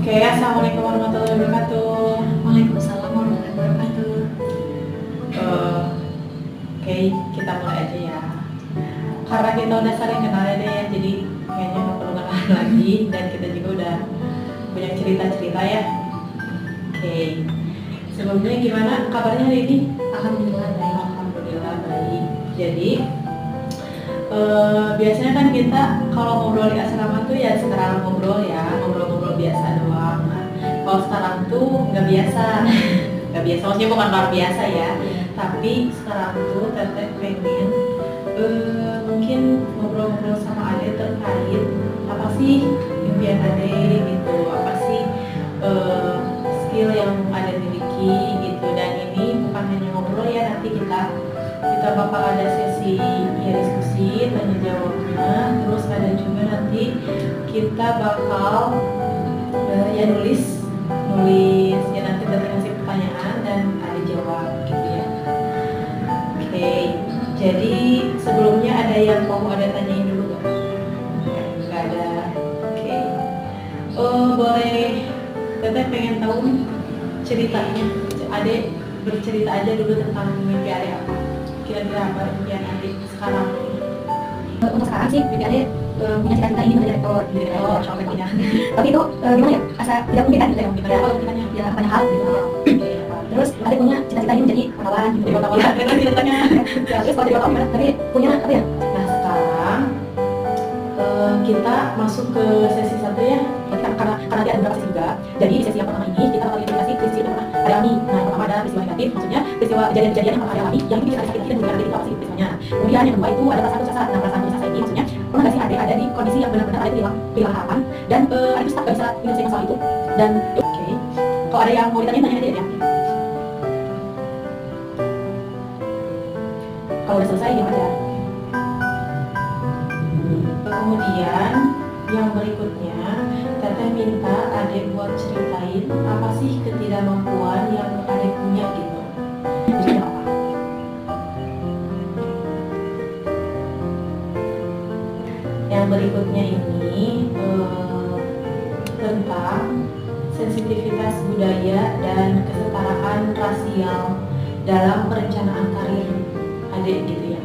Oke, assalamualaikum warahmatullahi wabarakatuh. Waalaikumsalam warahmatullahi wabarakatuh. Eh, Oke, kita mulai aja ya. Karena kita udah saling kenal ya deh, jadi kayaknya nggak perlu kenalan lagi dan kita juga udah banyak cerita-cerita ya. Oke, sebelumnya gimana kabarnya hari ini? Alhamdulillah baik. Alhamdulillah baik. Jadi biasanya kan kita kalau ngobrol di asrama tuh ya sekedar ngobrol ya, ngobrol-ngobrol biasa doang. Nah, kalau sekarang tuh nggak biasa, nggak biasa. Maksudnya bukan luar biasa ya, tapi sekarang tuh Teteh pengen mungkin ngobrol-ngobrol sama Ade terkait apa sih impian Ade gitu, apa sih skill yang Ade miliki gitu. Dan ini bukan hanya ngobrol ya, nanti kita bakal ada sesi ya diskusi tanya jawabnya, terus ada juga nanti kita bakal ya nulis ya, nanti Teteh kasih pertanyaan dan ada jawab gitu ya. Oke, jadi sebelumnya ada yang mau ada tanyain dulu nggak? Nggak ada. Oke, boleh. Teteh pengen tahu nih ceritanya. Ade bercerita aja dulu tentang mimpi Ade apa? Kira-kira apa impian Ade sekarang? Untuk sekarang sih mimpi Ade punya cita-cita ingin menjadi rektor di rektor sampai ya. Tapi itu gimana ya? Asa tidak mungkin kan? Tidak mungkin. Ya, kalau mungkin ya banyak hal gitu. Terus Ade punya cita-cita ingin menjadi wartawan gitu. Wartawan, itu ceritanya. Ya, terus kalau jadi wartawan gimana? Tapi punya apa ya? Nah sekarang kita masuk ke sesi 1 ya. Karena dia ada beberapa sesi juga. Jadi di sesi yang pertama ini kita bakal identifikasi peristiwa yang pernah ada alami. Nah, yang pertama ada peristiwa negatif, maksudnya peristiwa kejadian-kejadian yang pernah ada alami yang itu bisa sakit dan kemudian ada itu apa sih peristiwanya. Kemudian yang kedua itu ada perasaan putus asa. Nah, perasaan putus asa ini maksudnya pernah nggak sih ada di kondisi yang benar-benar ada kehilangan harapan dan ada itu stuck nggak bisa menyelesaikan soal itu. Dan oke, kalau ada yang mau ditanya tanya aja ya. Kalau udah selesai diam aja. Kemudian yang berikutnya Teteh minta Ade buat ceritain apa sih ketidakmampuan yang Ade punya gitu. Jadi ada apa? Yang berikutnya ini tentang sensitivitas budaya dan kesetaraan rasial dalam perencanaan karir Ade gitu ya.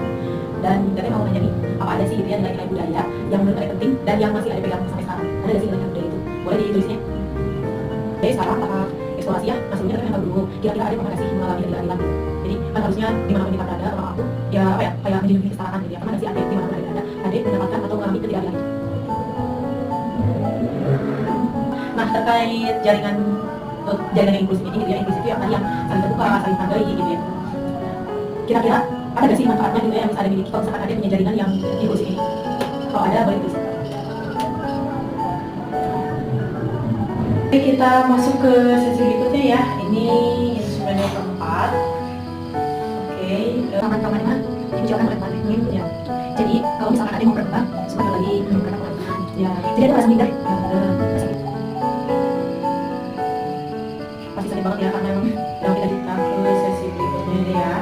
Dan Teteh mau nanya nih, apa ada sih gitu ya nilai-nilai budaya yang menurut Ade penting dan yang masih Ade pegang sampai sekarang? Ada nggak sih nilai budaya itu? Boleh ditulisnya. Oke, sekarang tahap eksplorasi ya. Nah sebelumnya Teteh tahu dulu, kira-kira Ade pernah nggak sih mengalami ketidakadilan gitu? Jadi kan harusnya dimanapun kita berada, orang aku ya apa ya, kayak menjunjung kesetaraan gitu ya. Pernah nggak sih Ade dimanapun Ade berada, Ade mendapatkan atau mengalami ketidakadilan itu? Nah terkait jaringan yang inklusif ini gitu ya, inklusif itu yang tadi yang saling terbuka, saling menghargai gitu ya. Kira-kira ada nggak sih manfaatnya gitu ya yang bisa Ade miliki kalau misalkan Ade punya jaringan yang inklusif ini? Kalau ada boleh tulis. Oke, kita masuk ke sesi berikutnya ya. Ini instrumen yang keempat. Oke, Kawan-kawan mah dibicarakan oleh Pak Ibu ya. Jadi kalau misalkan ada yang mau berkembang, semuanya lagi berkembang pelan-pelan. ya Jadi ada rasa minder. pasti sakit banget ya karena emang kita ke sesi berikutnya deh ya.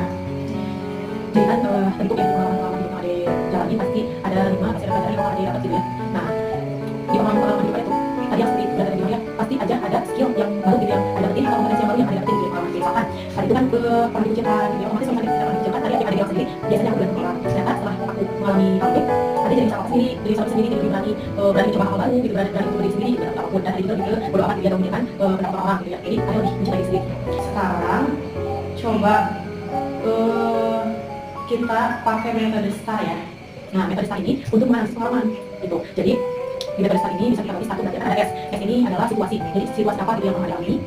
Jadi kan tentu ya pengalaman-pengalaman yang Ade jalani pasti ada 5, pasti ada pelajaran yang Ade dapat gitu ya. Nah di pengalaman-pengalaman hidup itu tadi yang seperti udah tadi bilang ya, pasti aja ada skill yang baru gitu yang Ade dapetin atau kompetensi yang baru yang Ade dapetin gitu ya. Pengalaman misalkan tadi itu kan pernah dikucilkan gitu ya, otomatis kalau kita pernah dikucilkan tadi yang Ade bilang sendiri biasanya aku bergantung orang. Sedangkan setelah aku mengalami hal itu, Ade jadi salah sendiri, jadi salah sendiri, jadi berani coba hal baru gitu, berani untuk diri sendiri gitu, apapun. Dan Ade juga lebih ke bodo amat gitu ya, memikirkan pendapat orang gitu ya. Jadi Ade lebih mencintai diri sendiri. Sekarang coba kita pakai metode STAR ya. Nah metode STAR ini untuk menganalisis pengalaman gitu. Jadi di metode STAR ini bisa kita bagi 1 dan ada S. S ini adalah situasi. Jadi situasi apa gitu yang pernah dialami.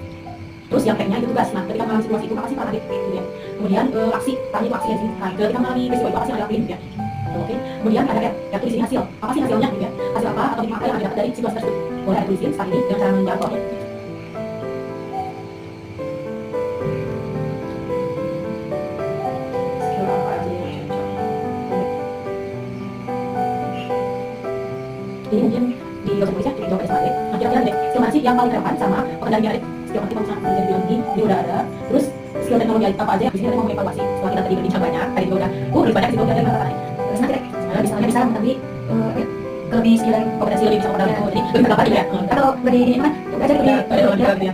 Terus yang T-nya itu tugas. Nah ketika mengalami situasi itu apa sih pernah gitu ya. Kemudian aksi, tanya itu aksi yang sini. Nah ketika mengalami peristiwa itu apa sih yang ada gitu ya. Oke. Kemudian ada R. R itu di sini hasil. Apa sih hasilnya gitu ya? Hasil apa atau apa yang didapat dari situasi tersebut? Boleh ada tulisin STAR ini dengan cara menjawab soalnya. Ini mungkin di dosen tulisnya di jawab SMAD. Nah kira-kira deh, skill mana sih yang paling relevan sama pekerjaan Ade? Skill apa sih kalau misalnya jadi bilang ini udah ada. Terus skill teknologi apa aja? Di sini Ade mau mengevaluasi setelah kita tadi berbincang banyak. Tadi juga udah lebih banyak sih udah dari mana tadi. Terus nanti deh, misalnya bisa tapi lebih skill lagi, kompetensi lebih bisa modal itu. Jadi lebih berapa ya? Kalau beri apa? Belajar lebih ada